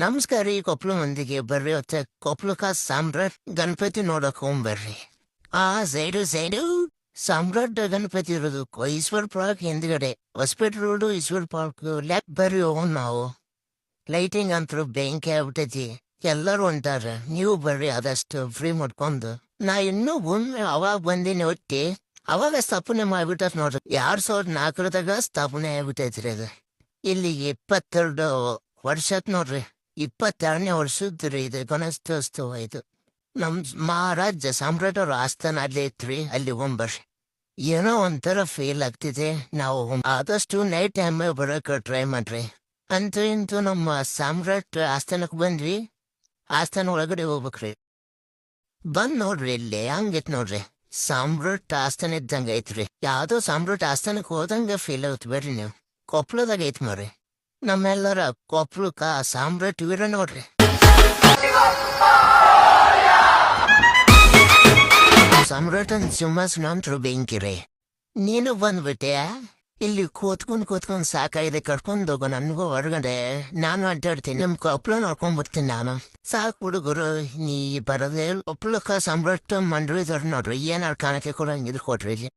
ನಮಸ್ಕಾರ ರೀ ಕೊಪ್ಪಳ ಮಂದಿಗೆ ಬರ್ರಿ ಹೊತ್ತ ಕೊಪ್ಪಳಕ್ಕ ಸಾಮ್ರಾಟ್ ಗಣಪತಿ ನೋಡಕ್ ಹೋಗ್ಬರ್ರಿ. ಆ ಸೈಡು ಸಾಮ್ರಾಟ್ ಗಣಪತಿ ಇರೋದು ಈಶ್ವರ್ ಪಾರ್ಕ್ ಹಿಂದ್ಗಡೆ Hospet road Ishwar park left ಬರ್ರಿ ಹೋಗೋಣ ನಾವು. ಲೈಟಿಂಗ್ ಅಂತೂ ಬೆಂಕಿ ಆಗ್ಬಿಟ್ಟೈತಿ, ಎಲ್ಲರೂ ಹೊಂಟಾರ. ನೀವು ಬರ್ರಿ ಆದಷ್ಟು ಫ್ರೀ ಮಾಡ್ಕೊಂಡು. ನಾ ಇನ್ನೂ ಒಮ್ಮೆ ಅವಾಗ ಬಂದಿನಿ ಒಟ್ಟಿ, ಅವಾಗ ಸ್ಥಾಪನೆ ಮಾಡ್ಬಿಟ್ಟತ್ ನೋಡ್ರಿ. 2004ದಾಗ ಸ್ಥಾಪನೆ ಆಗ್ಬಿಟ್ಟೈತ್ರಿ ಅದು. ಇಲ್ಲಿಗೆ 22 ವರ್ಷತ್ ನೋಡ್ರಿ. 22ನೇ ವರ್ಷದ್ರಿ ಇದು ಗಣೇಶೋತ್ಸವ. ಇದು ನಮ್ ಮಹಾರಾಜ ಸಾಮ್ರಾಟ್ ಅವ್ರ ಆಸ್ಥಾನ ಅಲ್ಲೇ ಇತ್ರಿ, ಅಲ್ಲಿ ಹೋಗ್ಬರ್ರಿ. ಏನೋ ಒಂಥರ ಫೀಲ್ ಆಗ್ತಿದೆ. ನಾವು ಆದಷ್ಟು ನೈಟ್ ಟೈಮ್ ಬರೋಕೆ ಟ್ರೈ ಮಾಡ್ರಿ. ಅಂತೂ ಇಂತೂ ನಮ್ಮ ಸಾಮ್ರಾಟ್ ಆಸ್ಥಾನಕ್ಕೆ ಬಂದ್ವಿ. ಆಸ್ಥಾನ ಒಳಗಡೆ ಹೋಗ್ಬೇಕ್ರಿ. ಬಂದ್ ನೋಡ್ರಿ, ಇಲ್ಲಿ ಹಂಗೈತ್ ನೋಡ್ರಿ. ಸಾಮ್ರಾಟ್ ಆಸ್ಥಾನ ಇದ್ದಂಗ ಐತ್ರಿ. ಯಾವ್ದೋ ಸಾಮ್ರಾಟ್ ಆಸ್ಥಾನಕ್ಕೆ ಹೋದಂಗ ಫೀಲ್ ಆಗುತ್ತೆ. ಬರ್ರಿ ನೀವು, ಕೊಪ್ಪಳದಾಗ ಐತ್ ನೋಡ್ರಿ. ನಮ್ಮೆಲ್ಲರ ಕೊಪ್ಪಳಕ್ಕ ಸಾಮ್ರಾಟ್ ವೀರ ನೋಡ್ರಿ. ಸಾಮ್ರಾಟನ್ ಸಿಂಹಾಸನ ಅಂತೂ ಬೆಂಕಿರಿ. ನೀನು ಬಂದ್ಬಿಟ್ಟೆ. ಇಲ್ಲಿ ಕೂತ್ಕೊಂಡ್ ಸಾಕಾಗಿದೆ, ಕರ್ಕೊಂಡ್ ಹೋಗೋ ನನ್ಗೂ ಹೊರಗಡೆ. ನಾನು ಅಡ್ಡಾಡ್ತೀನಿ, ನಿಮ್ ಕೊಪ್ಪಳ ನೋಡ್ಕೊಂಡ್ಬರ್ತೀನಿ ನಾನು. ಸಾಕು ಹುಡುಗರು, ನೀ ಬರೋದೇ ಕೊಪ್ಪಳಕ್ಕ ಸಾಮ್ರಾಟ್ ಮಂಡ್ರಿದವ್ರು ನೋಡ್ರಿ. ಏನಾರು ಕಾಣಕ್ಕೆ ಕೊಡಂಗಿದ್ರು ಕೊಡ್ರಿ ಇಲ್ಲಿ.